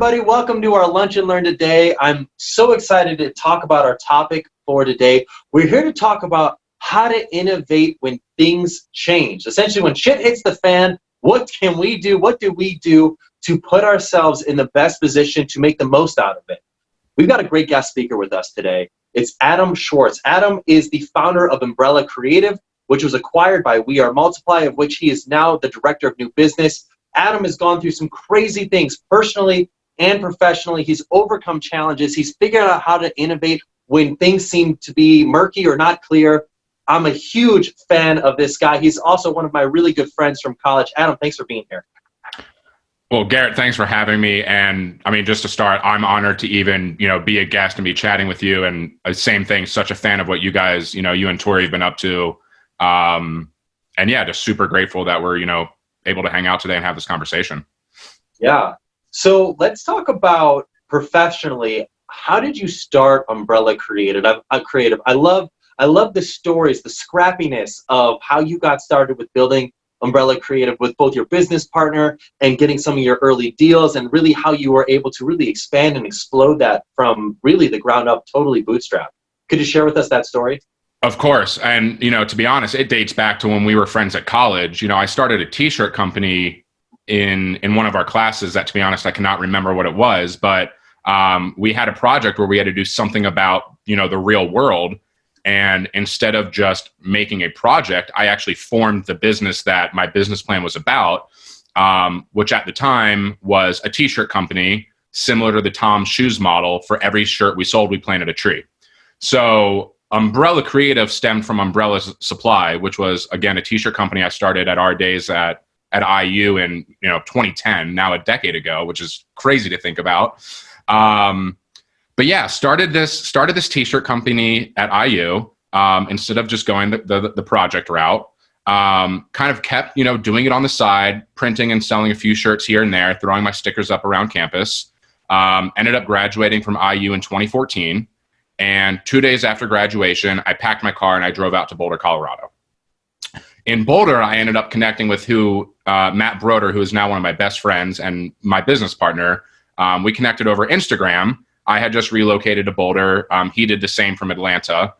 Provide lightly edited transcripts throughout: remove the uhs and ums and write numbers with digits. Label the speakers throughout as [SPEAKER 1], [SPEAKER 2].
[SPEAKER 1] everybody. Welcome to our Lunch and Learn today. I'm so excited to talk about our topic for today. We're here to talk about how to innovate when things change. Essentially, when shit hits the fan, what can we do? What do we do to put ourselves in the best position to make the most out of it? We've got a great guest speaker with us today. It's Adam Schwartz. Adam is the founder of Umbrella Creative, which was acquired by We Are Multiply, of which he is now the director of new business. Adam has gone through some crazy things personally and professionally. He's overcome challenges. He's figured out how to innovate when things seem to be murky or not clear. I'm a huge fan of this guy. He's also one of my really good friends from college. Adam, thanks for being here.
[SPEAKER 2] Well, Garrett, thanks for having me. And I mean, just to start, I'm honored to even, be a guest and be chatting with you. And same thing, such a fan of what you guys, you and Tori have been up to. And yeah, just super grateful that we're, able to hang out today and have this conversation.
[SPEAKER 1] Yeah. So let's talk about professionally. How did you start Umbrella Creative? I love the stories, the scrappiness of how you got started with building Umbrella Creative with both your business partner and getting some of your early deals, and really how you were able to really expand and explode that from really the ground up, totally bootstrapped. Could you share with us that story?
[SPEAKER 2] Of course. And, to be honest, it dates back to when we were friends at college. I started a t-shirt company in one of our classes that, to be honest, I cannot remember what it was, but we had a project where we had to do something about, the real world. And instead of just making a project, I actually formed the business that my business plan was about, which at the time was a t-shirt company similar to the Tom's Shoes model. For every shirt we sold, we planted a tree. So Umbrella Creative stemmed from Umbrella Supply, which was, again, a t-shirt company I started at our days at IU in 2010, now a decade ago, which is crazy to think about. But yeah, started this t-shirt company at IU instead of just going the project route. Kind of kept doing it on the side, printing and selling a few shirts here and there, throwing my stickers up around campus. Ended up graduating from IU in 2014. And 2 days after graduation, I packed my car and I drove out to Boulder, Colorado. In Boulder, I ended up connecting with Matt Broder, who is now one of my best friends and my business partner. We connected over Instagram. I had just relocated to Boulder. He did the same from Atlanta.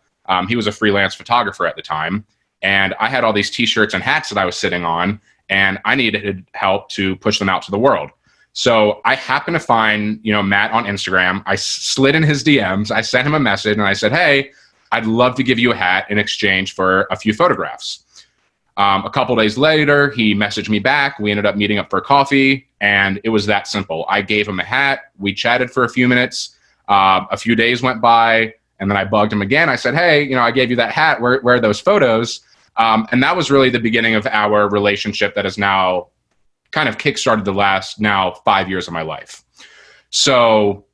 [SPEAKER 2] He was a freelance photographer at the time. And I had all these t-shirts and hats that I was sitting on, and I needed help to push them out to the world. So I happened to find, Matt on Instagram. I slid in his DMs. I sent him a message and I said, hey, I'd love to give you a hat in exchange for a few photographs. A couple days later, he messaged me back. We ended up meeting up for coffee, and it was that simple. I gave him a hat. We chatted for a few minutes. A few days went by, and then I bugged him again. I said, hey, I gave you that hat. Where are those photos? And that was really the beginning of our relationship that is now kind of kickstarted the last now 5 years of my life. So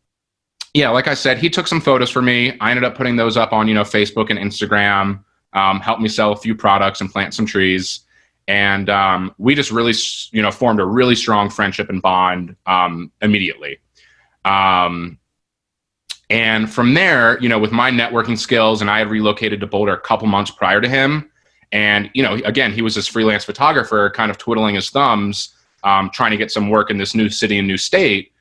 [SPEAKER 2] yeah, like I said, he took some photos for me. I ended up putting those up on, Facebook and Instagram, helped me sell a few products and plant some trees. And we just really, formed a really strong friendship and bond immediately. And from there, with my networking skills, and I had relocated to Boulder a couple months prior to him. And, again, he was this freelance photographer kind of twiddling his thumbs, trying to get some work in this new city and new state.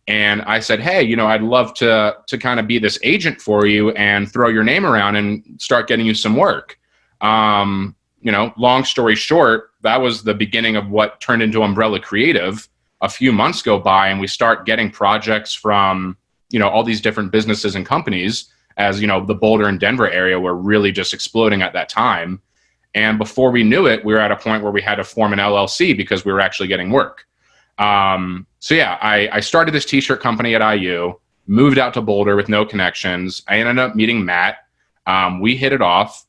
[SPEAKER 2] And I said, hey, I'd love to kind of be this agent for you and throw your name around and start getting you some work. Long story short, that was the beginning of what turned into Umbrella Creative. A few months go by and we start getting projects from, all these different businesses and companies, as, the Boulder and Denver area were really just exploding at that time. And before we knew it, we were at a point where we had to form an LLC because we were actually getting work. So yeah, I started this t-shirt company at IU, moved out to Boulder with no connections. I ended up meeting Matt. We hit it off.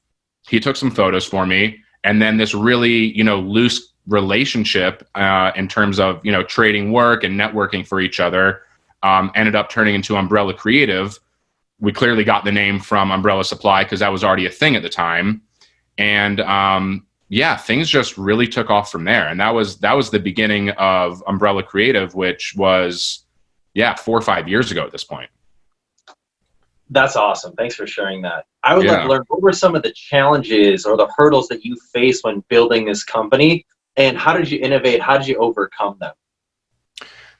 [SPEAKER 2] He took some photos for me. And then this really, loose relationship in terms of, trading work and networking for each other ended up turning into Umbrella Creative. We clearly got the name from Umbrella Supply because that was already a thing at the time. And yeah, things just really took off from there. And that was the beginning of Umbrella Creative, which was, 4 or 5 years ago at this point.
[SPEAKER 1] That's awesome. Thanks for sharing that. I would love to learn, what were some of the challenges or the hurdles that you faced when building this company, and how did you innovate? How did you overcome them?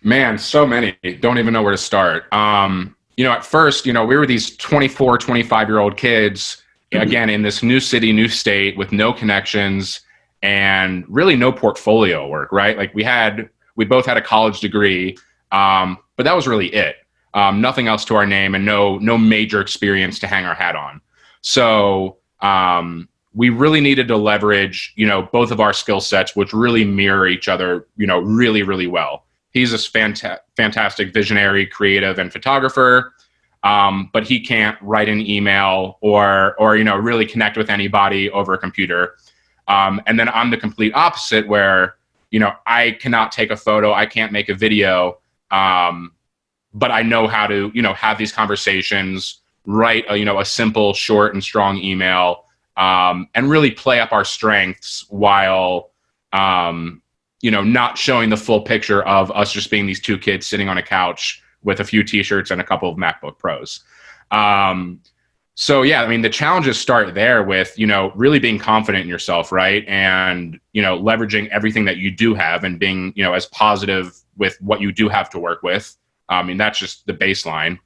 [SPEAKER 2] Man, so many. Don't even know where to start. At first, we were these 24, 25-year-old kids, again, in this new city, new state with no connections and really no portfolio work, right? Like we both had a college degree, but that was really it. Nothing else to our name and no major experience to hang our hat on. So we really needed to leverage, both of our skill sets, which really mirror each other, really, really well. He's a fantastic visionary, creative, and photographer, but he can't write an email or really connect with anybody over a computer. And then I'm the complete opposite, where I cannot take a photo, I can't make a video, but I know how to have these conversations, write a simple, short, and strong email, and really play up our strengths while not showing the full picture of us just being these two kids sitting on a couch with a few t-shirts and a couple of MacBook Pros. So yeah, I mean, the challenges start there with, really being confident in yourself, right? And, leveraging everything that you do have and being, as positive with what you do have to work with. I mean, that's just the baseline.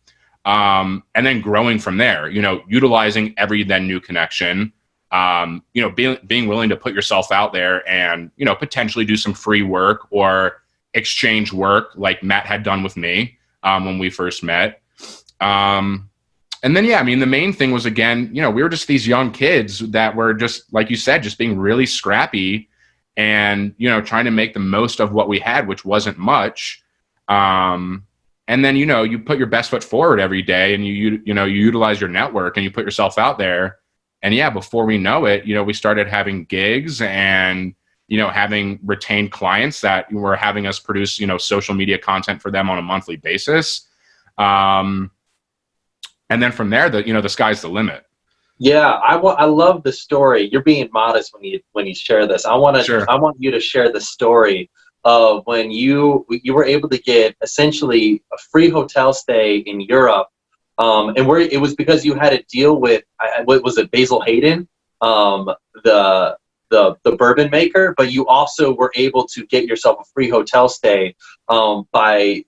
[SPEAKER 2] And then growing from there, utilizing every then new connection, being willing to put yourself out there and, potentially do some free work or exchange work like Matt had done with me when we first met. And then, yeah, I mean, the main thing was, again, we were just these young kids that were just, like you said, just being really scrappy and, trying to make the most of what we had, which wasn't much. And then, you put your best foot forward every day and you utilize your network and you put yourself out there. And yeah, before we know it, we started having gigs and, having retained clients that were having us produce, social media content for them on a monthly basis. And then from there, the sky's the limit.
[SPEAKER 1] Yeah, I love the story. You're being modest when you share this. I want you to share the story of when you were able to get essentially a free hotel stay in Europe, and where it was because you had a deal with what was it, Basil Hayden, the bourbon maker, but you also were able to get yourself a free hotel stay by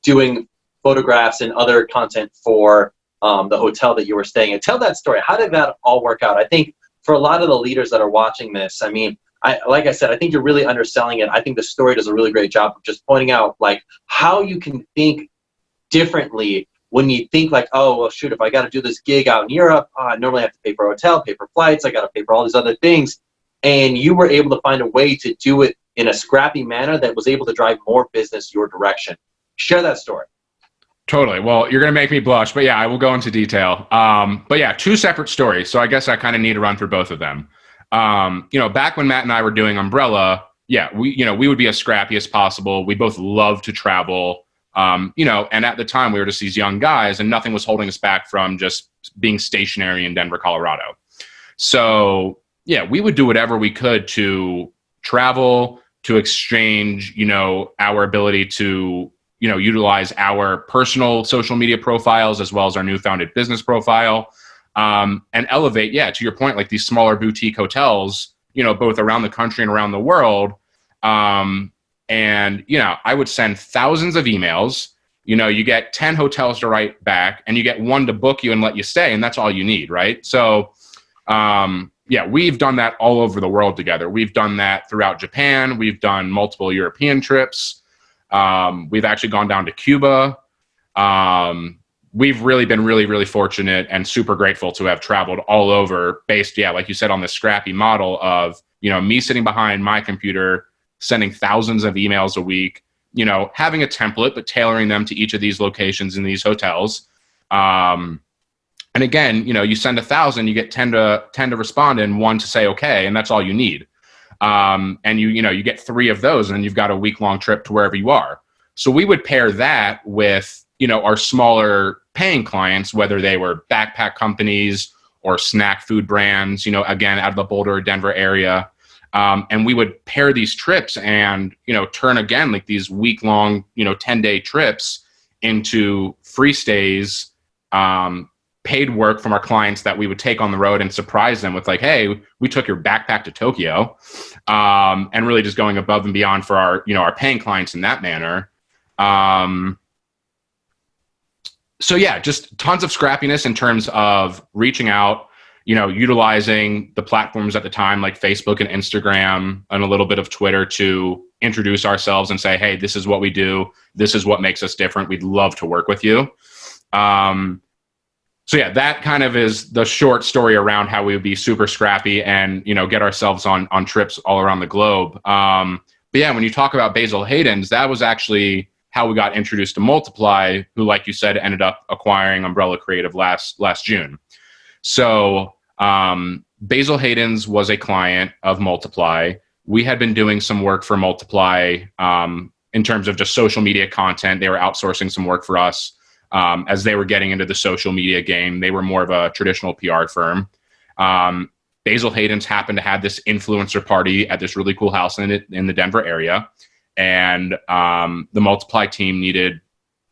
[SPEAKER 1] doing photographs and other content for the hotel that you were staying in. Tell that story. How did that all work out? I think for a lot of the leaders that are watching this, I mean, like I said, I think you're really underselling it. I think the story does a really great job of just pointing out like how you can think differently when you think like, oh, well, shoot, if I got to do this gig out in Europe, I normally have to pay for a hotel, pay for flights, I got to pay for all these other things. And you were able to find a way to do it in a scrappy manner that was able to drive more business your direction. Share that story.
[SPEAKER 2] Totally. Well, you're going to make me blush, but yeah, I will go into detail. But yeah, two separate stories. So I guess I kind of need to run through both of them. Back when Matt and I were doing Umbrella, yeah, we would be as scrappy as possible. We both love to travel, and at the time we were just these young guys and nothing was holding us back from just being stationary in Denver, Colorado. So yeah, we would do whatever we could to travel, to exchange, our ability to, utilize our personal social media profiles as well as our new founded business profile, and elevate, yeah, to your point, like these smaller boutique hotels, both around the country and around the world. And, I would send thousands of emails, you get 10 hotels to write back and you get one to book you and let you stay. And that's all you need. Right. So, yeah, we've done that all over the world together. We've done that throughout Japan. We've done multiple European trips. We've actually gone down to Cuba. We've really been really, really fortunate and super grateful to have traveled all over based, yeah, like you said, on this scrappy model of, me sitting behind my computer, sending thousands of emails a week, having a template, but tailoring them to each of these locations in these hotels. And again, you send 1,000, you get 10 to respond and 1 to say, okay. And that's all you need. And you get 3 of those and you've got a week-long trip to wherever you are. So we would pair that with, our smaller paying clients, whether they were backpack companies or snack food brands, again, out of the Boulder or Denver area. And we would pair these trips and, turn again, like these week-long, 10-day trips into free stays, paid work from our clients that we would take on the road and surprise them with like, hey, we took your backpack to Tokyo, and really just going above and beyond for our, our paying clients in that manner. So yeah, just tons of scrappiness in terms of reaching out, utilizing the platforms at the time like Facebook and Instagram and a little bit of Twitter to introduce ourselves and say, hey, this is what we do. This is what makes us different. We'd love to work with you. So yeah, that kind of is the short story around how we would be super scrappy and, get ourselves on trips all around the globe. But yeah, when you talk about Basil Hayden's, that was actually how we got introduced to Multiply, who, like you said, ended up acquiring Umbrella Creative last June. So Basil Hayden's was a client of Multiply. We had been doing some work for Multiply in terms of just social media content. They were outsourcing some work for us as they were getting into the social media game. They were more of a traditional PR firm. Basil Hayden's happened to have this influencer party at this really cool house in the Denver area. And the Multiply team needed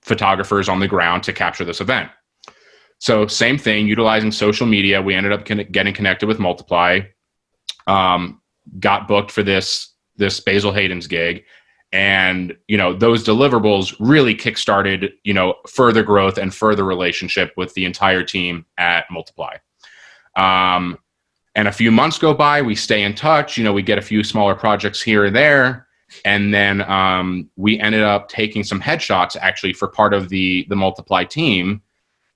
[SPEAKER 2] photographers on the ground to capture this event. So same thing, utilizing social media, we ended up getting connected with Multiply, got booked for this Basil Hayden's gig. And, those deliverables really kickstarted, further growth and further relationship with the entire team at Multiply. And a few months go by, we stay in touch, we get a few smaller projects here or there. And then we ended up taking some headshots actually for part of the Multiply team.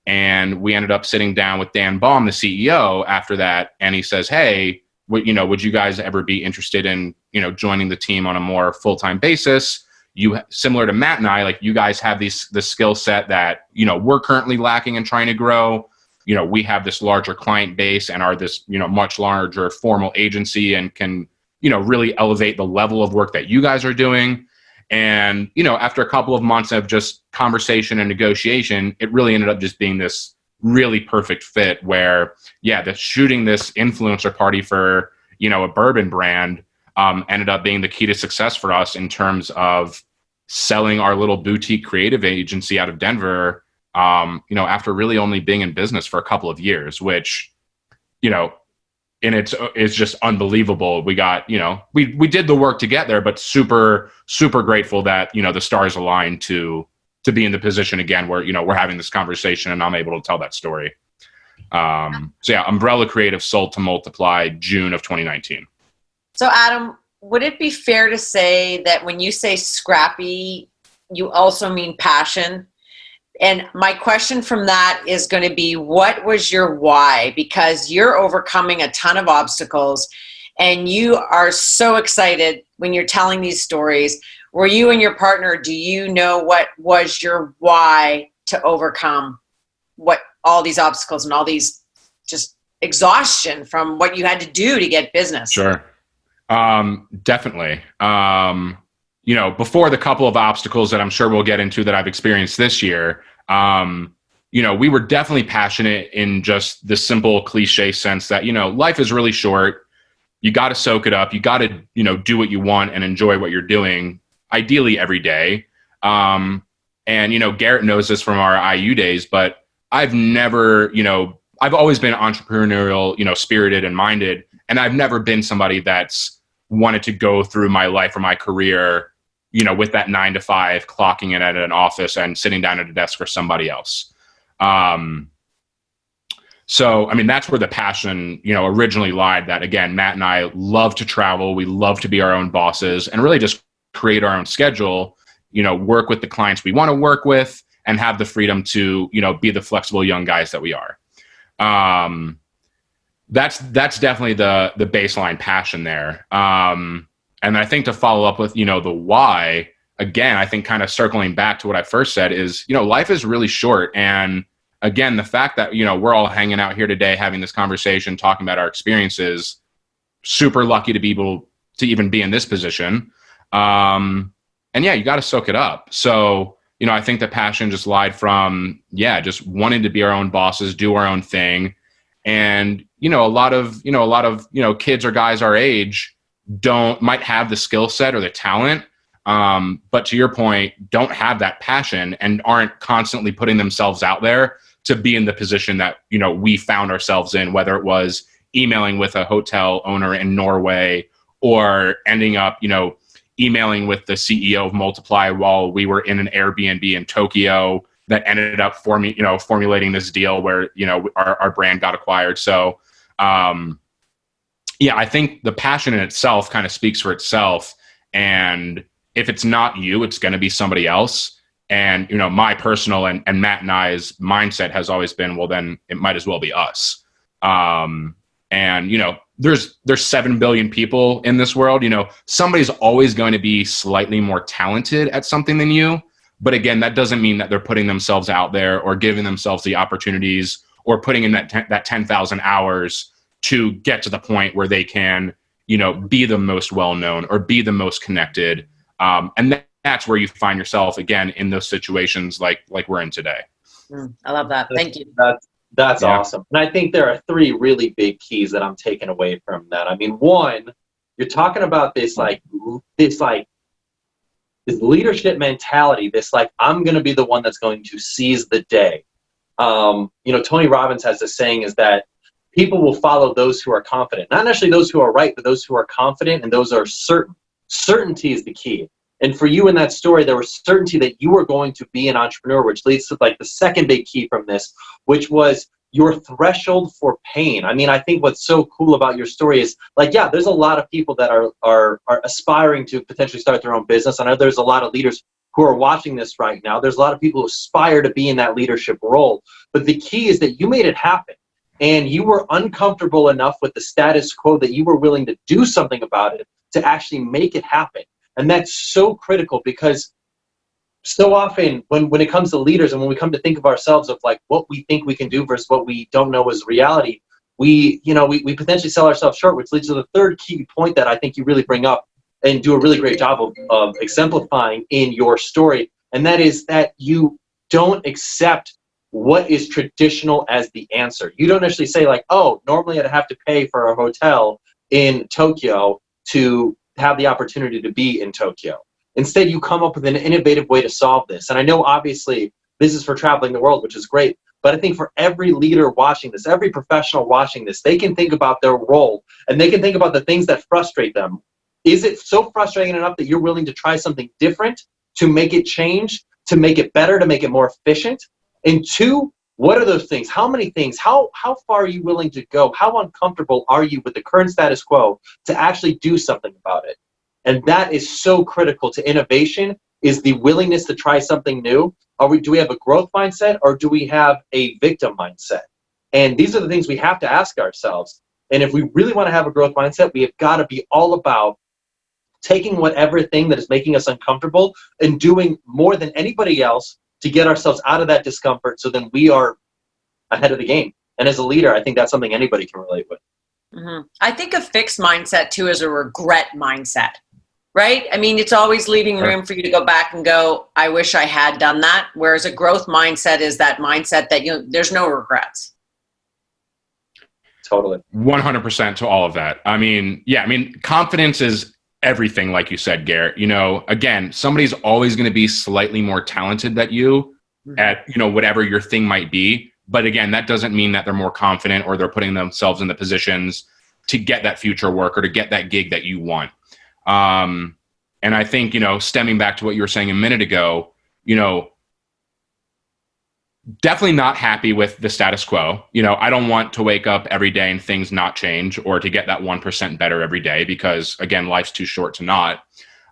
[SPEAKER 2] And we ended up sitting down with Dan Baum, the CEO, after that. And he says, hey, would you guys ever be interested in, joining the team on a more full-time basis? Similar to Matt and I, like you guys have the skill set that, we're currently lacking and trying to grow. We have this larger client base and are this, much larger formal agency and can, really elevate the level of work that you guys are doing. And, after a couple of months of just conversation and negotiation, it really ended up just being this really perfect fit where, shooting this influencer party for, a bourbon brand ended up being the key to success for us in terms of selling our little boutique creative agency out of Denver, after really only being in business for a couple of years, which, and it's just unbelievable. We got, we did the work to get there, but super, super grateful that, the stars aligned to be in the position again where, we're having this conversation and I'm able to tell that story. So yeah, Umbrella Creative sold to Multiply June of 2019.
[SPEAKER 3] So Adam, would it be fair to say that when you say scrappy, you also mean passion? And my question from that is going to be, what was your why? Because you're overcoming a ton of obstacles and you are so excited when you're telling these stories. Were you and your partner, do you know what was your why to overcome all these obstacles and all these just exhaustion from what you had to do to get business?
[SPEAKER 2] Sure. Definitely. Before the couple of obstacles that I'm sure we'll get into that I've experienced this year, we were definitely passionate in just the simple cliche sense that, life is really short. You got to soak it up. You got to, do what you want and enjoy what you're doing, ideally every day. And, Garrett knows this from our IU days, but I've never, I've always been entrepreneurial, spirited and minded. And I've never been somebody that's wanted to go through my life or my career, with that 9 to 5, clocking in at an office and sitting down at a desk for somebody else. So, that's where the passion, originally lied. That again, Matt and I love to travel. We love to be our own bosses and really just create our own schedule, work with the clients we want to work with and have the freedom to, be the flexible young guys that we are. That's definitely the baseline passion there. And I think to follow up with, the why, again, I think kind of circling back to what I first said is, life is really short. And again, the fact that, we're all hanging out here today, having this conversation, talking about our experiences, super lucky to be able to even be in this position. And yeah, you got to soak it up. So, I think the passion just lied from, just wanting to be our own bosses, do our own thing. And, a lot of kids or guys our age might have the skill set or the talent, but to your point, don't have that passion and aren't constantly putting themselves out there to be in the position that, we found ourselves in, whether it was emailing with a hotel owner in Norway or ending up, emailing with the CEO of Multiply while we were in an Airbnb in Tokyo that ended up formulating this deal where, our brand got acquired. So, yeah, I think the passion in itself kind of speaks for itself. And if it's not you, it's going to be somebody else. And, my personal and Matt and I's mindset has always been, well, then it might as well be us. And, there's 7 billion people in this world. Somebody's always going to be slightly more talented at something than you. But again, that doesn't mean that they're putting themselves out there or giving themselves the opportunities or putting in that 10,000 hours to get to the point where they can, be the most well-known or be the most connected. And that's where you find yourself again in those situations like we're in today.
[SPEAKER 3] I love that. Thank you.
[SPEAKER 1] That's awesome. And I think there are 3 really big keys that I'm taking away from that. I mean, one, you're talking about this leadership mentality, I'm going to be the one that's going to seize the day. Tony Robbins has this saying is that people will follow those who are confident, not necessarily those who are right, but those who are confident and those are certain. Certainty is the key. And for you in that story, there was certainty that you were going to be an entrepreneur, which leads to the second big key from this, which was your threshold for pain. I mean, I think what's so cool about your story is there's a lot of people that are aspiring to potentially start their own business. I know there's a lot of leaders who are watching this right now. There's a lot of people who aspire to be in that leadership role. But the key is that you made it happen. And you were uncomfortable enough with the status quo that you were willing to do something about it to actually make it happen. And that's so critical because so often when it comes to leaders and when we come to think of ourselves of what we think we can do versus what we don't know is reality, we potentially sell ourselves short, which leads to the third key point that I think you really bring up and do a really great job of exemplifying in your story. And that is that you don't accept what is traditional as the answer. You don't actually say normally I'd have to pay for a hotel in Tokyo to have the opportunity to be in Tokyo. Instead, you come up with an innovative way to solve this. And I know obviously this is for traveling the world, which is great. But I think for every leader watching this, every professional watching this, they can think about their role and they can think about the things that frustrate them. Is it so frustrating enough that you're willing to try something different to make it change, to make it better, to make it more efficient? And 2, what are those things? How many things? How far are you willing to go? How uncomfortable are you with the current status quo to actually do something about it? And that is so critical to innovation, is the willingness to try something new. Do we have a growth mindset or do we have a victim mindset? And these are the things we have to ask ourselves. And if we really want to have a growth mindset, we have got to be all about taking whatever thing that is making us uncomfortable and doing more than anybody else to get ourselves out of that discomfort so then we are ahead of the game. And as a leader, I think that's something anybody can relate with.
[SPEAKER 3] Mm-hmm. I think a fixed mindset too is a regret mindset, right? I mean, it's always leaving room for you to go back and go, I wish I had done that. Whereas a growth mindset is that mindset that there's no regrets.
[SPEAKER 1] Totally.
[SPEAKER 2] 100% to all of that. I mean, confidence is everything, like you said, Garrett. Again, somebody's always going to be slightly more talented than you at, whatever your thing might be. But again, that doesn't mean that they're more confident or they're putting themselves in the positions to get that future work or to get that gig that you want. And I think, stemming back to what you were saying a minute ago, definitely not happy with the status quo. I don't want to wake up every day and things not change or to get that 1% better every day because, again, life's too short to not.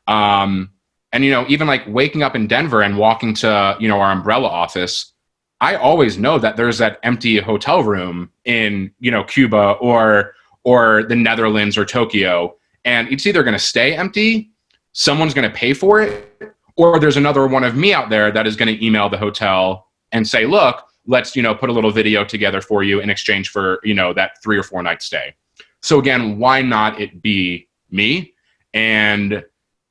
[SPEAKER 2] And, even waking up in Denver and walking to, our umbrella office, I always know that there's that empty hotel room in, Cuba or the Netherlands or Tokyo. And it's either going to stay empty, someone's going to pay for it, or there's another one of me out there that is going to email the hotel and say, look, let's, put a little video together for you in exchange for, that 3 or 4 night stay. So again, why not it be me? And,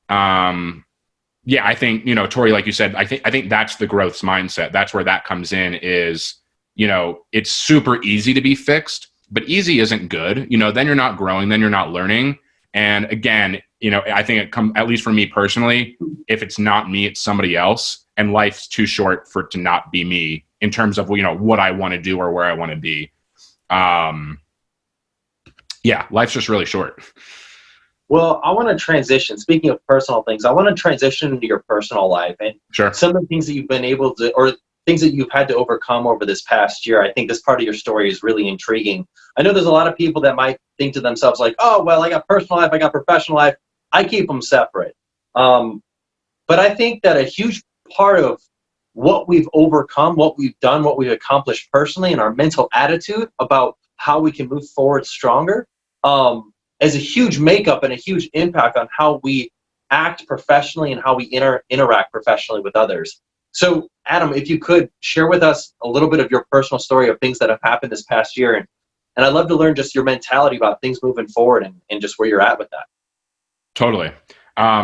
[SPEAKER 2] I think, Tori, like you said, I think that's the growth mindset. That's where that comes in is, it's super easy to be fixed, but easy isn't good. Then you're not growing, then you're not learning. And again, I think at least for me personally, if it's not me, it's somebody else. And life's too short for it to not be me in terms of, what I want to do or where I want to be. Life's just really short.
[SPEAKER 1] Well, I want to transition. Speaking of personal things, I want to transition into your personal life and
[SPEAKER 2] Sure.
[SPEAKER 1] some of the things that you've been able to, or things that you've had to overcome over this past year. I think this part of your story is really intriguing. I know there's a lot of people that might think to themselves like, oh, well, I got personal life, I got professional life. I keep them separate. But I think that a huge part of what we've overcome, what we've done, what we've accomplished personally, and our mental attitude about how we can move forward stronger, is a huge makeup and a huge impact on how we act professionally and how we interact professionally with others. So, Adam, if you could share with us a little bit of your personal story of things that have happened this past year, and I'd love to learn just your mentality about things moving forward and just where you're at with that.
[SPEAKER 2] Totally.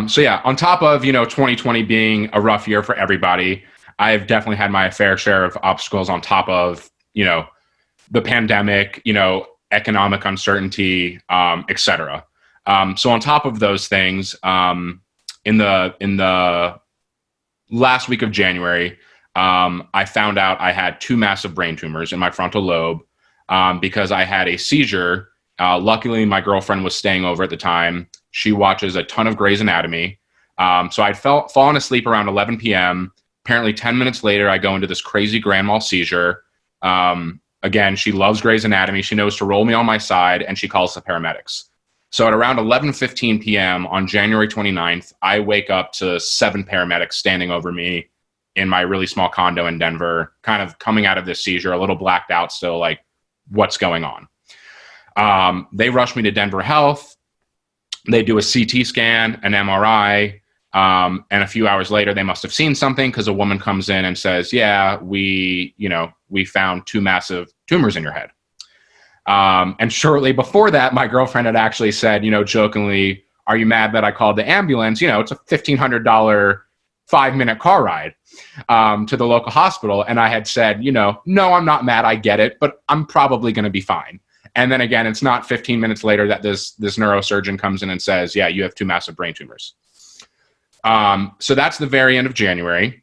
[SPEAKER 2] So yeah, on top of, 2020 being a rough year for everybody, I've definitely had my fair share of obstacles on top of, the pandemic, economic uncertainty, et cetera. So on top of those things, in the last week of January, I found out I had 2 massive brain tumors in my frontal lobe, because I had a seizure. Luckily, my girlfriend was staying over at the time. She watches a ton of Grey's Anatomy. So I'd fallen asleep around 11 p.m. Apparently 10 minutes later, I go into this crazy grand mal seizure. Again, she loves Grey's Anatomy. She knows to roll me on my side, and she calls the paramedics. So at around 11:15 p.m. on January 29th, I wake up to 7 paramedics standing over me in my really small condo in Denver, kind of coming out of this seizure, a little blacked out still, like, what's going on? They rush me to Denver Health. They do a CT scan, an MRI, and a few hours later, they must have seen something because a woman comes in and says, yeah, we found 2 massive tumors in your head. And shortly before that, my girlfriend had actually said, jokingly, are you mad that I called the ambulance? It's a $1,500 5-minute car ride to the local hospital. And I had said, no, I'm not mad. I get it, but I'm probably going to be fine. And then again, it's not 15 minutes later that this neurosurgeon comes in and says, yeah, you have 2 massive brain tumors. So that's the very end of January.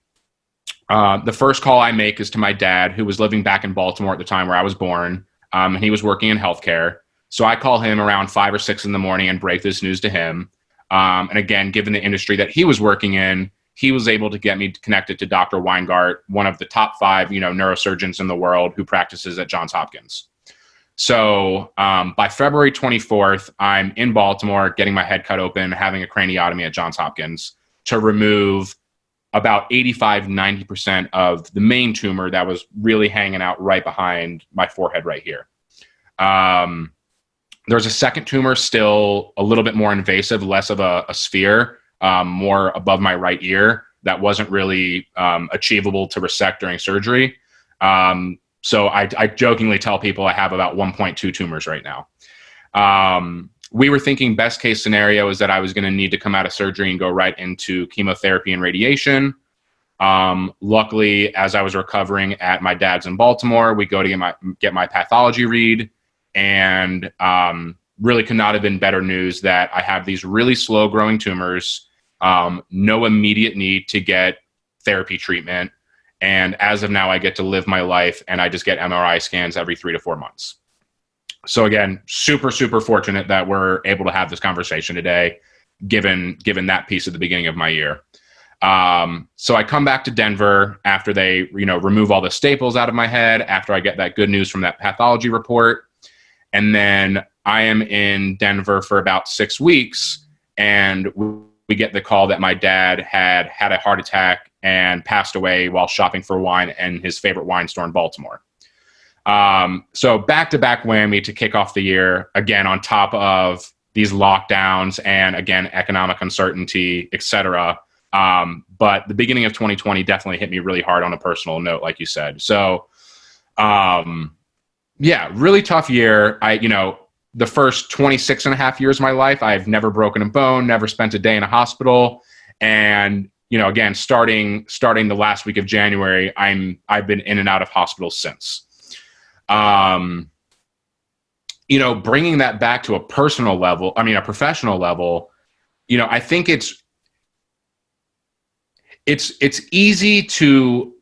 [SPEAKER 2] The first call I make is to my dad, who was living back in Baltimore at the time where I was born, and he was working in healthcare. So I call him around 5 or 6 in the morning and break this news to him. And again, given the industry that he was working in, he was able to get me connected to Dr. Weingart, one of the top 5, neurosurgeons in the world who practices at Johns Hopkins. So by February 24th, I'm in Baltimore getting my head cut open, having a craniotomy at Johns Hopkins to remove about 85-90% of the main tumor that was really hanging out right behind my forehead right here. There's a second tumor still a little bit more invasive, less of a sphere, more above my right ear that wasn't really achievable to resect during surgery. So I jokingly tell people I have about 1.2 tumors right now. We were thinking best case scenario is that I was going to need to come out of surgery and go right into chemotherapy and radiation. Luckily, as I was recovering at my dad's in Baltimore, we go to get my pathology read, and really could not have been better news that I have these really slow growing tumors, no immediate need to get therapy treatment. And as of now, I get to live my life, and I just get MRI scans every 3 to 4 months. So again, super, super fortunate that we're able to have this conversation today, given that piece at the beginning of my year. So I come back to Denver after they, remove all the staples out of my head, after I get that good news from that pathology report. And then I am in Denver for about 6 weeks, and we get the call that my dad had a heart attack and passed away while shopping for wine in his favorite wine store in Baltimore. So back-to-back whammy to kick off the year, again, on top of these lockdowns and, again, economic uncertainty, et cetera. But the beginning of 2020 definitely hit me really hard on a personal note, like you said. So, yeah, really tough year. The first 26 and a half years of my life, I've never broken a bone, never spent a day in a hospital. And, again, starting the last week of January, I've been in and out of hospitals since. Bringing that back to a professional level, I think it's easy to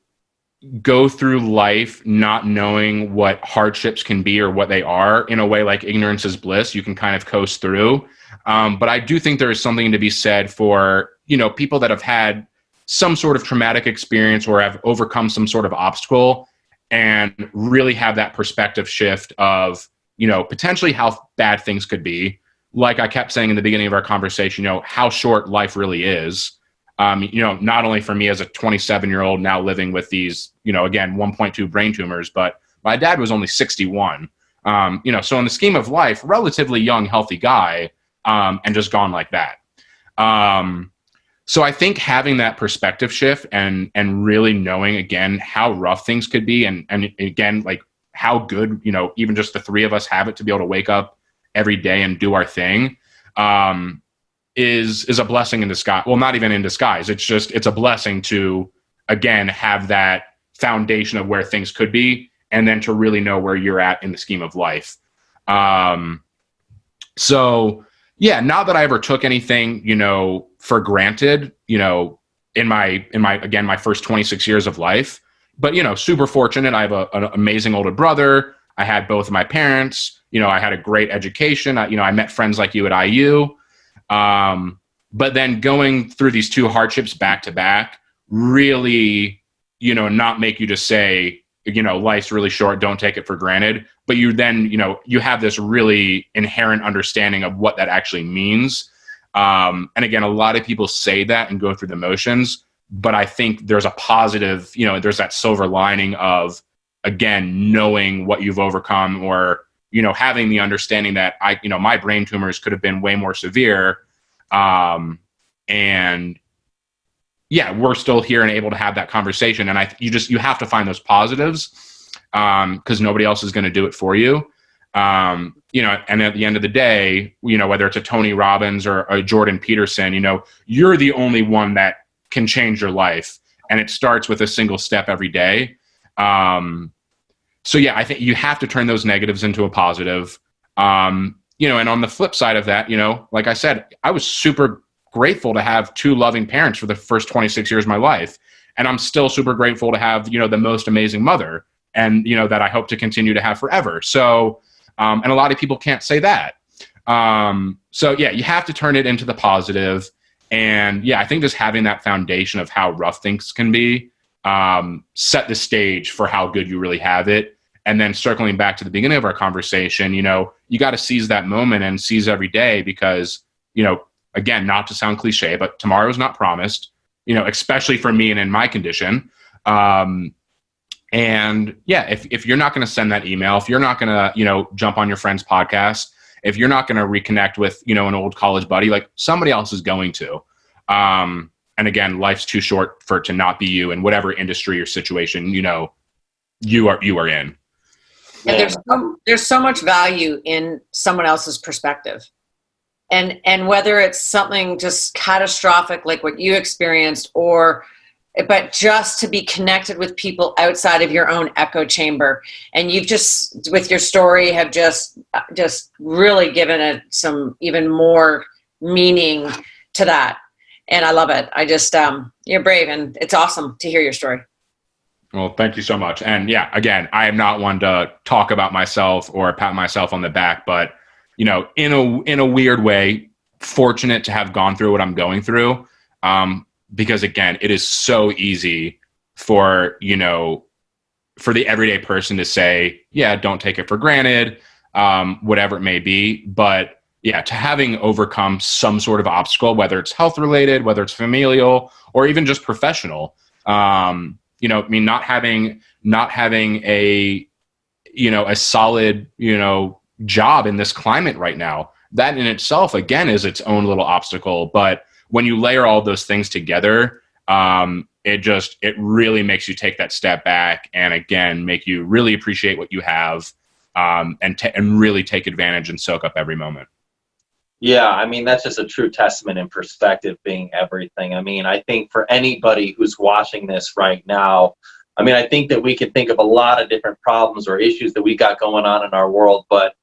[SPEAKER 2] go through life not knowing what hardships can be or what they are. In a way, like ignorance is bliss, you can kind of coast through. But I do think there is something to be said for, you know, people that have had some sort of traumatic experience or have overcome some sort of obstacle and really have that perspective shift of, you know, potentially how bad things could be. Like I kept saying in the beginning of our conversation, you know, how short life really is. You know, not only for me as a 27-year-old now living with these, you know, again, 1.2 brain tumors, but my dad was only 61. You know, so in the scheme of life, relatively young, healthy guy, and just gone like that. So I think having that perspective shift and really knowing, again, how rough things could be, and again, like how good, you know, even just the three of us have it to be able to wake up every day and do our thing, is a blessing in disguise. Well, not even in disguise. It's a blessing to, again, have that foundation of where things could be, and then to really know where you're at in the scheme of life. So yeah, not that I ever took anything, you know, for granted, you know, in my again, my first 26 years of life, but, you know, super fortunate. I have an amazing older brother. I had both of my parents, you know, I had a great education. You know, I met friends like you at IU. But then going through these two hardships back to back really, you know, not make you just say, you know, life's really short, don't take it for granted. But you then, you know, you have this really inherent understanding of what that actually means. And again, a lot of people say that and go through the motions, but I think there's a positive, you know, there's that silver lining of, again, knowing what you've overcome, or, you know, having the understanding that you know, my brain tumors could have been way more severe. And yeah, we're still here and able to have that conversation. And you have to find those positives, because nobody else is going to do it for you. You know, and at the end of the day, you know, whether it's a Tony Robbins or a Jordan Peterson, you know, you're the only one that can change your life. And it starts with a single step every day. So yeah, I think you have to turn those negatives into a positive. You know, and on the flip side of that, you know, like I said, I was super grateful to have two loving parents for the first 26 years of my life. And I'm still super grateful to have, you know, the most amazing mother, and, you know, that I hope to continue to have forever. So, and a lot of people can't say that. So yeah, you have to turn it into the positive. And yeah, I think just having that foundation of how rough things can be, set the stage for how good you really have it. And then circling back to the beginning of our conversation, you know, you got to seize that moment and seize every day, because, you know, again, not to sound cliche, but tomorrow is not promised, you know, especially for me and in my condition. And yeah, if you're not going to send that email, if you're not going to, you know, jump on your friend's podcast, if you're not going to reconnect with, you know, an old college buddy, like somebody else is going to. And again, life's too short for it to not be you in whatever industry or situation, you know, you are in.
[SPEAKER 3] And there's so much value in someone else's perspective. And whether it's something just catastrophic like what you experienced, but just to be connected with people outside of your own echo chamber. And you've just, with your story, have just really given it some even more meaning to that. And I love it. You're brave, and it's awesome to hear your story.
[SPEAKER 2] Well, thank you so much. And yeah, again, I am not one to talk about myself or pat myself on the back, but, you know, in a weird way, fortunate to have gone through what I'm going through. Because again, it is so easy for, you know, for the everyday person to say, yeah, don't take it for granted, whatever it may be. But yeah, to having overcome some sort of obstacle, whether it's health related, whether it's familial, or even just professional, you know, I mean, not having a, you know, a solid, you know, job in this climate right now, that in itself, again, is its own little obstacle. But when you layer all those things together, it really makes you take that step back and, again, make you really appreciate what you have, and really take advantage and soak up every moment.
[SPEAKER 1] Yeah, I mean, that's just a true testament in perspective being everything. I mean, I think for anybody who's watching this right now, I mean, I think that we can think of a lot of different problems or issues that we got going on in our world, but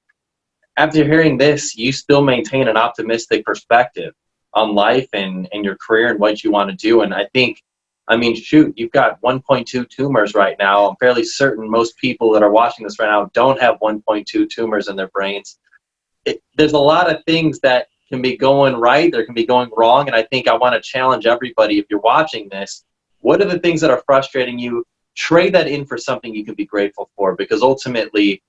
[SPEAKER 1] after hearing this, you still maintain an optimistic perspective on life and your career and what you want to do. And I think, I mean, shoot, you've got 1.2 tumors right now. I'm fairly certain most people that are watching this right now don't have 1.2 tumors in their brains. There's a lot of things that can be going right, there can be going wrong. And I think I want to challenge everybody, if you're watching this, what are the things that are frustrating you? Trade that in for something you can be grateful for, because ultimately,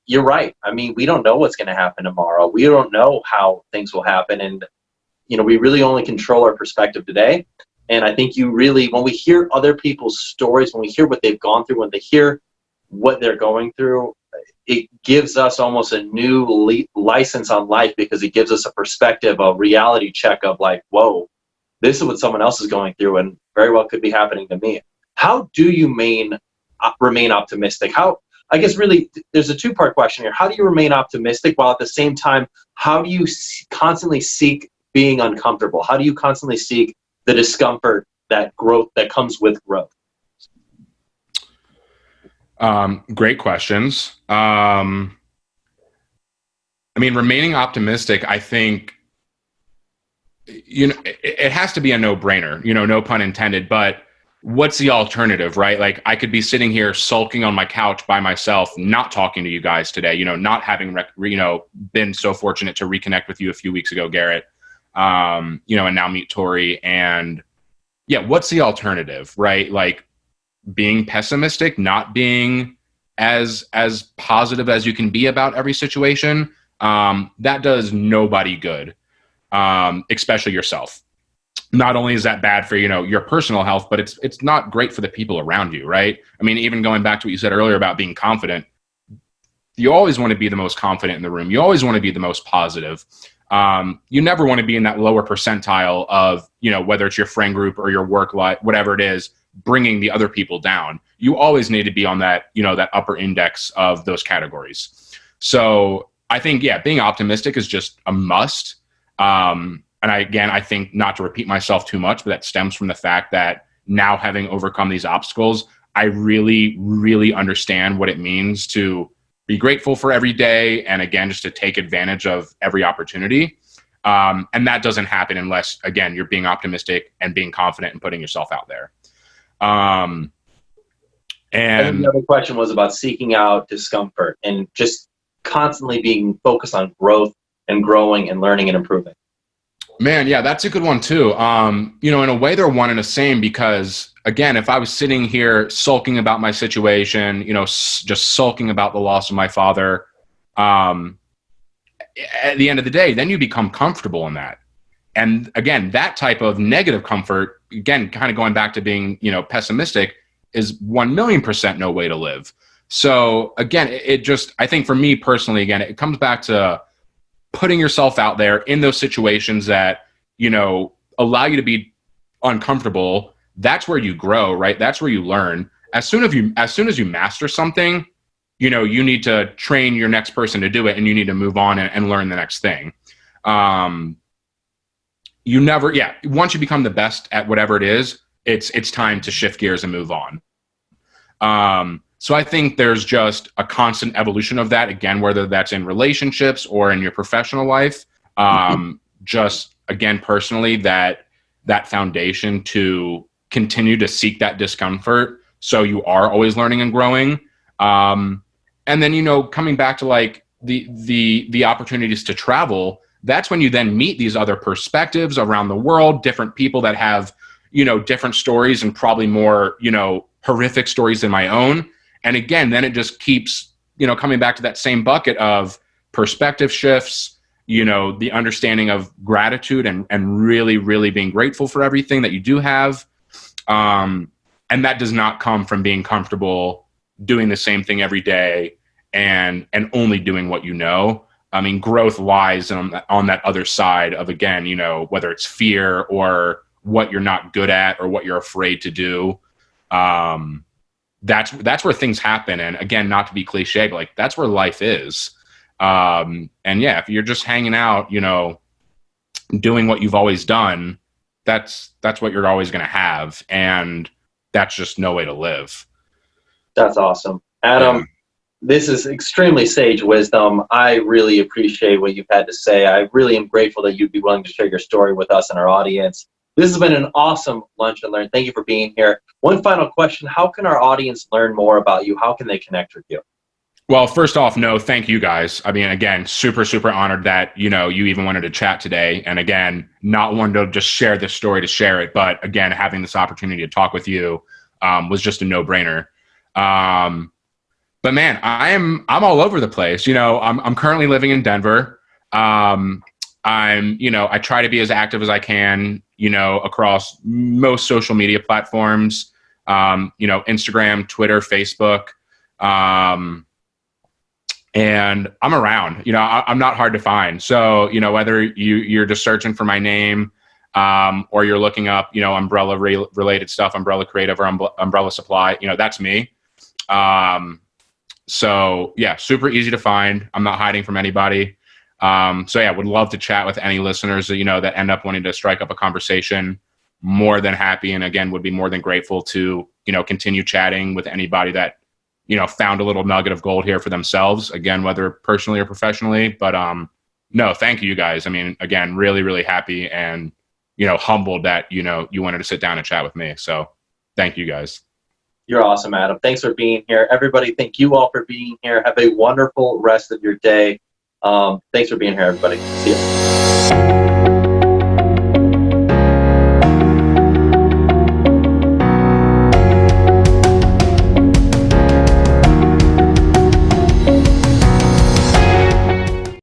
[SPEAKER 1] you're right. I mean, we don't know what's going to happen tomorrow. We don't know how things will happen. And, we really only control our perspective today. And I think when we hear other people's stories, when we hear what they've gone through, when they hear what they're going through, it gives us almost a new license on life, because it gives us a perspective, a reality check of like, whoa, this is what someone else is going through and very well could be happening to me. How do you remain optimistic? I guess really there's a two-part question here. How do you remain optimistic while at the same time, how do you constantly seek being uncomfortable? How do you constantly seek the discomfort, that growth that comes with growth?
[SPEAKER 2] Great questions. I mean, remaining optimistic, I think, it has to be a no-brainer, no pun intended, but what's the alternative, right? Like, I could be sitting here sulking on my couch by myself, not talking to you guys today, not having, been so fortunate to reconnect with you a few weeks ago, Garrett, and now meet Tori. And yeah, what's the alternative, right? Like, being pessimistic, not being as positive as you can be about every situation, that does nobody good, especially yourself. Not only is that bad for, your personal health, but it's not great for the people around you, right? I mean, even going back to what you said earlier about being confident, you always want to be the most confident in the room. You always want to be the most positive. You never want to be in that lower percentile of, whether it's your friend group or your work life, whatever it is, bringing the other people down. You always need to be on that, that upper index of those categories. So I think, yeah, being optimistic is just a must. And I think, not to repeat myself too much, but that stems from the fact that now, having overcome these obstacles, I really, really understand what it means to be grateful for every day. And again, just to take advantage of every opportunity. And that doesn't happen unless, again, you're being optimistic and being confident and putting yourself out there. And
[SPEAKER 1] the other question was about seeking out discomfort and just constantly being focused on growth and growing and learning and improving.
[SPEAKER 2] Man, yeah, that's a good one too. In a way they're one and the same, because again, if I was sitting here sulking about my situation, just sulking about the loss of my father, at the end of the day, then you become comfortable in that. And again, that type of negative comfort, again, kind of going back to being, pessimistic, is 1,000,000% no way to live. So again, I think for me personally, again, it comes back to putting yourself out there in those situations that, allow you to be uncomfortable. That's where you grow, right? That's where you learn. As soon as you master something, you need to train your next person to do it, and you need to move on and learn the next thing. Once you become the best at whatever it is, it's time to shift gears and move on. So I think there's just a constant evolution of that, again, whether that's in relationships or in your professional life. Just, again, personally, that foundation to continue to seek that discomfort, so you are always learning and growing. And then, coming back to like the opportunities to travel, that's when you then meet these other perspectives around the world, different people that have, different stories, and probably more, horrific stories than my own. And again, then it just keeps, coming back to that same bucket of perspective shifts, the understanding of gratitude and really, really being grateful for everything that you do have. And that does not come from being comfortable doing the same thing every day and only doing what you know. I mean, growth lies on that other side of, again, whether it's fear or what you're not good at or what you're afraid to do. That's where things happen. And again, not to be cliche, but like, that's where life is. And yeah, if you're just hanging out, doing what you've always done, that's what you're always going to have. And that's just no way to live.
[SPEAKER 1] That's awesome. Adam, This is extremely sage wisdom. I really appreciate what you've had to say. I really am grateful that you'd be willing to share your story with us and our audience. This has been an awesome Lunch and Learn. Thank you for being here. One final question. How can our audience learn more about you? How can they connect with you?
[SPEAKER 2] Well, first off, no, thank you guys. I mean, again, super, super honored that, you even wanted to chat today. And again, not one to just share this story to share it, but again, having this opportunity to talk with you was just a no-brainer. But man, I'm all over the place. I'm currently living in Denver. I try to be as active as I can, across most social media platforms, Instagram, Twitter, Facebook. And I'm around, I'm not hard to find. So, whether you're just searching for my name, or you're looking up, umbrella related stuff, umbrella creative or umbrella supply, that's me. So yeah, super easy to find. I'm not hiding from anybody. So yeah, would love to chat with any listeners that, that end up wanting to strike up a conversation. More than happy. And again, would be more than grateful to, continue chatting with anybody that, found a little nugget of gold here for themselves, again, whether personally or professionally. But no, thank you guys. I mean, again, really, really happy and, humbled that, you wanted to sit down and chat with me. So thank you guys.
[SPEAKER 1] You're awesome, Adam. Thanks for being here. Everybody, thank you all for being here. Have a wonderful rest of your day. Thanks for being here, everybody. See you.